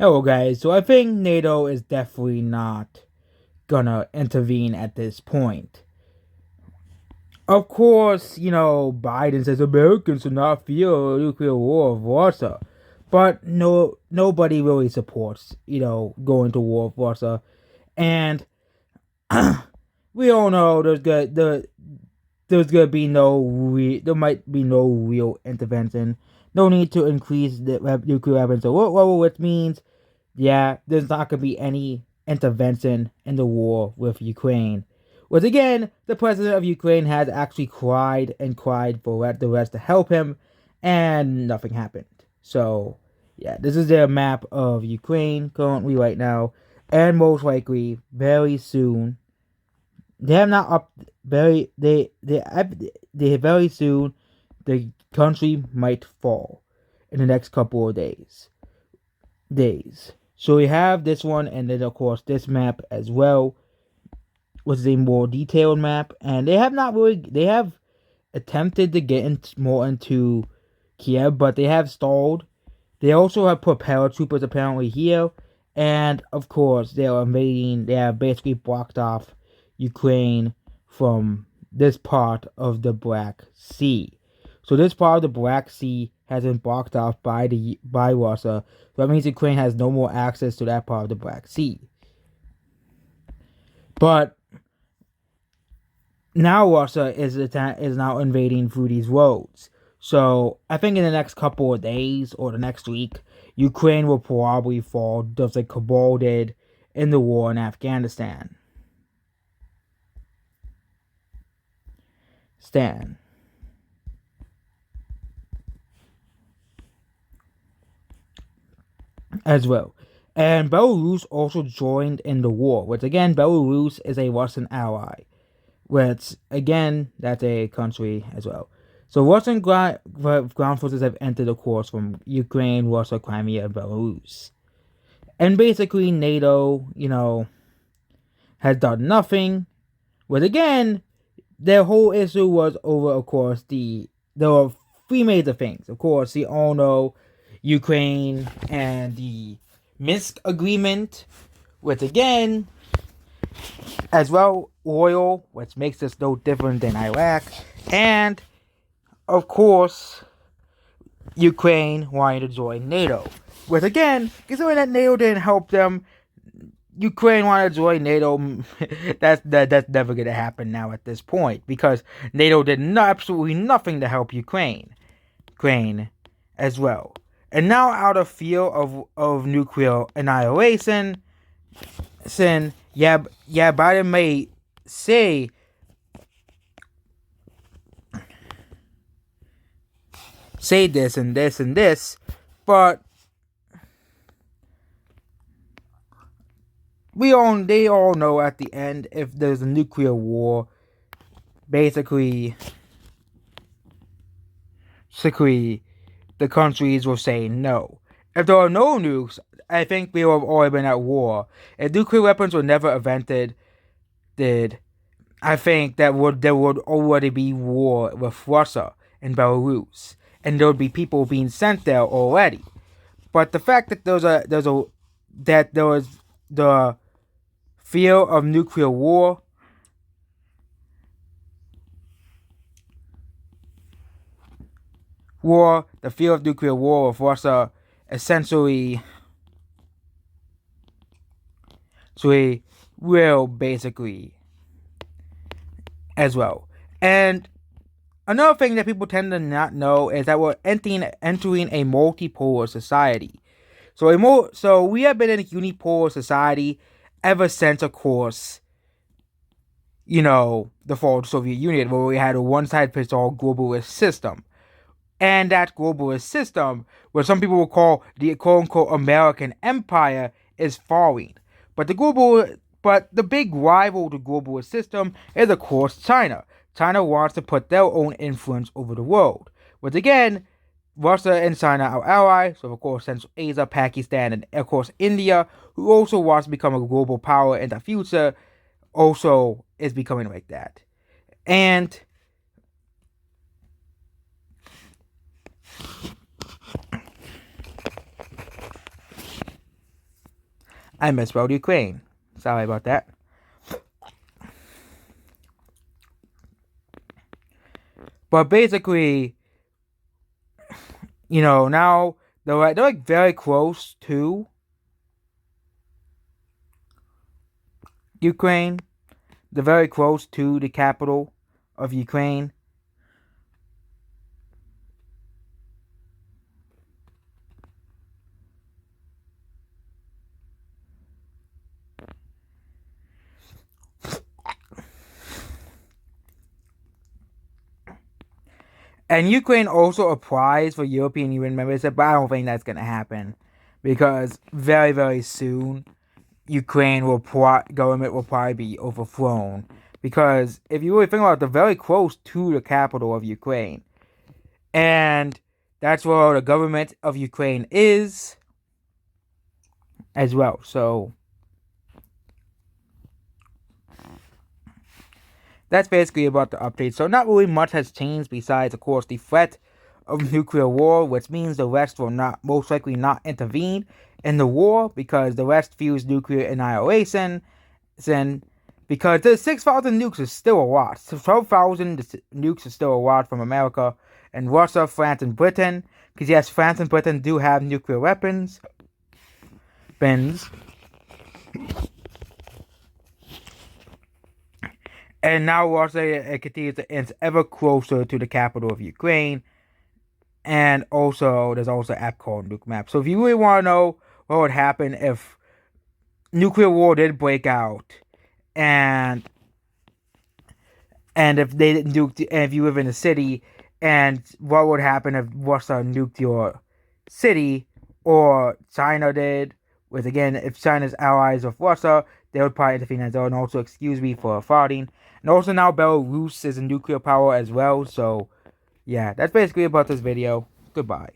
Hello, guys. So I think NATO is definitely not gonna intervene at this point. Of course, Biden says Americans should not fear a nuclear war with Russia, but nobody really supports, going to war with Russia, and we all know there's gonna be there might be no real intervention. No need to increase the nuclear weapons, which means there's not going to be any intervention in the war with Ukraine. Once again, the president of Ukraine has actually cried and cried for the rest to help him, and nothing happened. So, this is their map of Ukraine currently right now, and most likely very soon. They have not up very they very soon the country might fall in the next couple of days. So we have this one, and then of course this map as well, which is a more detailed map. And they have attempted to get more into Kiev, but they have stalled. They also have put paratroopers apparently here, and of course they are invading. They have basically blocked off Ukraine from this part of the Black Sea. So this part of the Black Sea has been blocked off by Russia. So that means Ukraine has no more access to that part of the Black Sea. But now Russia is now invading through these roads. So I think in the next couple of days or the next week, Ukraine will probably fall just like Kabul did in the war in Afghanistan. Stan. As well. And Belarus also joined in the war, which again, Belarus is a Russian ally, which again, that's a country as well. So Russian ground forces have entered the course from Ukraine, Russia, Crimea, and Belarus. And basically, NATO, has done nothing. But again, their whole issue was over, of course, there were three major things. Of course, you all know Ukraine and the Minsk agreement, which again, as well, oil, which makes us no different than Iraq, and of course, Ukraine wanting to join NATO. Which again, considering that NATO didn't help them, Ukraine wanted to join NATO. That's never gonna happen now at this point because NATO did absolutely nothing to help Ukraine as well. And now, out of fear of nuclear annihilation, Biden may say this and this and this, but they all know at the end, if there's a nuclear war, basically the countries will say no. If there are no nukes, I think we would have already been at war. If nuclear weapons were never invented, I think there would already be war with Russia and Belarus, and there would be people being sent there already. But the fact that there was the fear of nuclear war, the fear of nuclear war with Russia, essentially, will basically as well. And another thing that people tend to not know is that we're entering a multipolar society. So we have been in a unipolar society ever since, of course, the fall of the Soviet Union, where we had a one-size-fits-all globalist system. And that globalist system, what some people will call the quote-unquote American empire, is falling. But the big rival to the globalist system is, of course, China. China wants to put their own influence over the world. But again, Russia and China are allies, so of course Central Asia, Pakistan, and of course India, who also wants to become a global power in the future, also is becoming like that. And I misspelled Ukraine. Sorry about that. But basically, now they're like very close to Ukraine. They're very close to the capital of Ukraine. And Ukraine also applies for European Union membership, but I don't think that's going to happen. Because very, very soon, government will probably be overthrown. Because if you really think about it, they're very close to the capital of Ukraine. And that's where the government of Ukraine is as well. So that's basically about the update. So not really much has changed besides, of course, the threat of nuclear war, which means the West will most likely not intervene in the war because the West views nuclear annihilation. Because the 6,000 nukes is still a lot. So 12,000 nukes is still a lot from America and Russia, France, and Britain. Because yes, France and Britain do have nuclear weapons. And now Russia continues to inch ever closer to the capital of Ukraine. And also, there's also an app called Nuke Map. So if you really want to know what would happen if nuclear war did break out, and if they didn't nuke, and if you live in a city, and what would happen if Russia nuked your city, or China did, which again, if China's allies with Russia, they would probably intervene as well. And also, excuse me for farting. And also now Belarus is a nuclear power as well, so yeah, that's basically about this video. Goodbye.